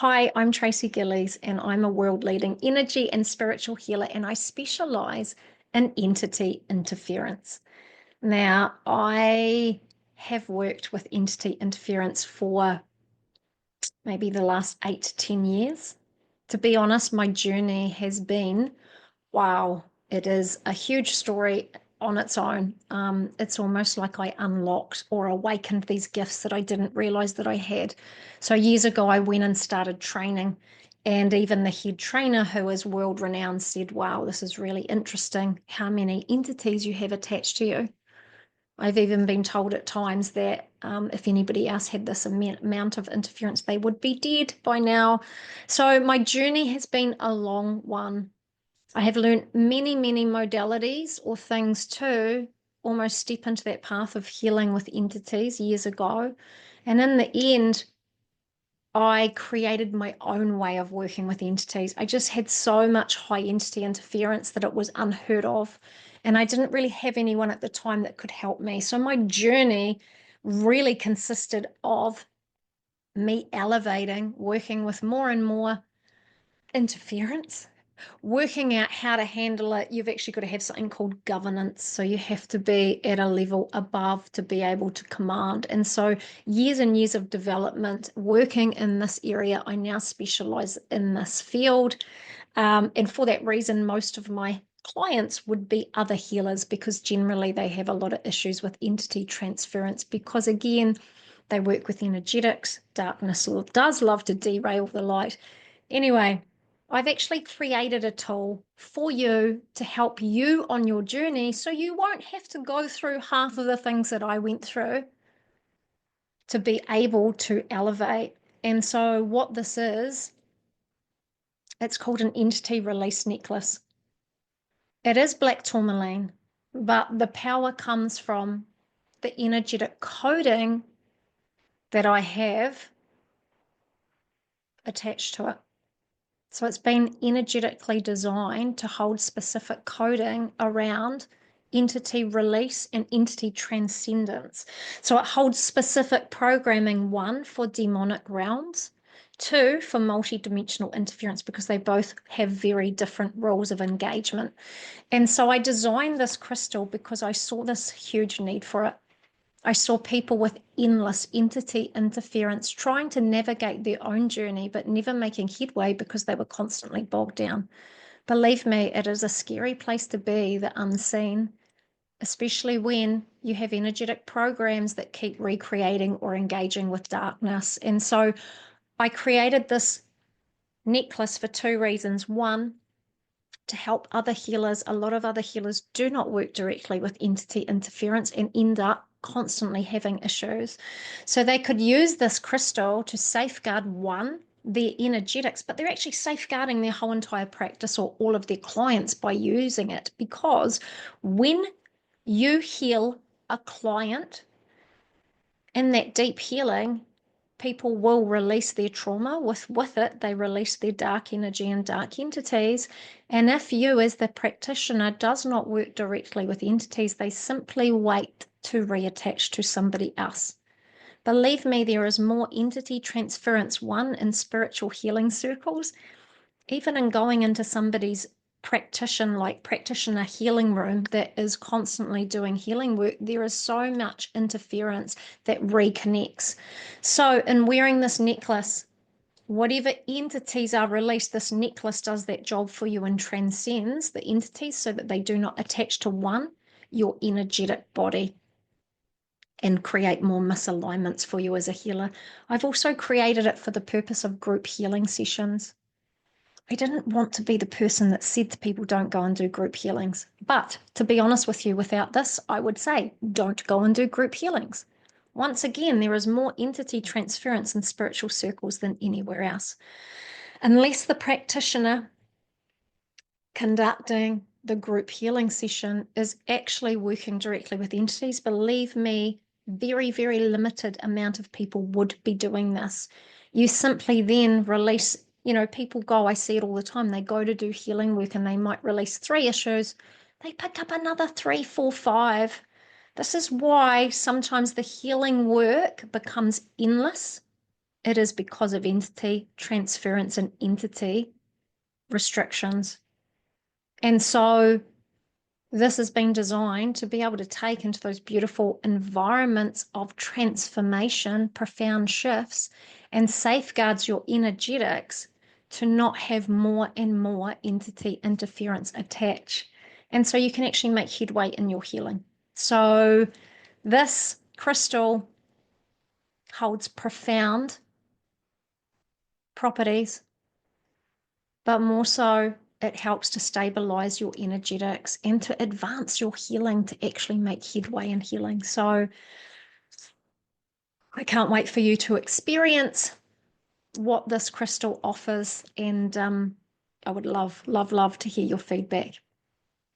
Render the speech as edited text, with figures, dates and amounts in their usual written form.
Hi, I'm Tracy Gillies, and I'm a world-leading energy and spiritual healer, and I specialize in entity interference. Now, I have worked with entity interference for maybe the last 8 to 10 years. To be honest, my journey has been, wow, it is a huge story on its own. It's almost like I unlocked or awakened these gifts that I didn't realize that I had. So years ago, I went and started training, and even the head trainer, who is world renowned, said, wow, this is really interesting how many entities you have attached to you. I've even been told at times that if anybody else had this amount of interference, they would be dead by now. So my journey has been a long one. I have learned many, many modalities or things to almost step into that path of healing with entities years ago. And in the end, I created my own way of working with entities. I just had so much high entity interference that it was unheard of. And I didn't really have anyone at the time that could help me. So my journey really consisted of me elevating, working with more and more interference, working out how to handle it. You've actually got to have something called governance. So you have to be at a level above to be able to command. And so years and years of development working in this area. I now specialize in this field. And for that reason, most of my clients would be other healers, because generally they have a lot of issues with entity transference, because again, they work with energetics. Darkness does love to derail the light. Anyway, I've actually created a tool for you to help you on your journey, so you won't have to go through half of the things that I went through to be able to elevate. And so what this is, it's called an entity release necklace. It is black tourmaline, but the power comes from the energetic coding that I have attached to it. So it's been energetically designed to hold specific coding around entity release and entity transcendence. So it holds specific programming, 1, for demonic realms, 2, for multidimensional interference, because they both have very different rules of engagement. And so I designed this crystal because I saw this huge need for it. I saw people with endless entity interference trying to navigate their own journey, but never making headway because they were constantly bogged down. Believe me, it is a scary place to be, the unseen, especially when you have energetic programs that keep recreating or engaging with darkness. And so I created this necklace for 2 reasons. 1, to help other healers. A lot of other healers do not work directly with entity interference and end up constantly having issues. So they could use this crystal to safeguard, 1, their energetics, but they're actually safeguarding their whole entire practice or all of their clients by using it. Because when you heal a client in that deep healing, people will release their trauma. With it, they release their dark energy and dark entities. And if you, as the practitioner, does not work directly with entities, they simply wait to reattach to somebody else. Believe me, there is more entity transference, 1, in spiritual healing circles, even in going into somebody's practitioner healing room that is constantly doing healing work. There is so much interference that reconnects. So in wearing this necklace, whatever entities are released, this necklace does that job for you and transcends the entities so that they do not attach to, 1, your energetic body and create more misalignments for you as a healer. I've also created it for the purpose of group healing sessions. I didn't want to be the person that said to people, don't go and do group healings. But to be honest with you, without this, I would say, don't go and do group healings. Once again, there is more entity transference in spiritual circles than anywhere else. Unless the practitioner conducting the group healing session is actually working directly with entities, believe me, very, very limited amount of people would be doing this. You simply then release. People go, I see it all the time, they go to do healing work and they might release 3 issues. They pick up another 3, 4, 5. This is why sometimes the healing work becomes endless it is because of entity transference and entity restrictions. And so this has been designed to be able to take into those beautiful environments of transformation, profound shifts, and safeguards your energetics to not have more and more entity interference attach. And so you can actually make headway in your healing. So this crystal holds profound properties, but more so it helps to stabilize your energetics and to advance your healing, to actually make headway in healing. So I can't wait for you to experience what this crystal offers, and I would love, love, love to hear your feedback.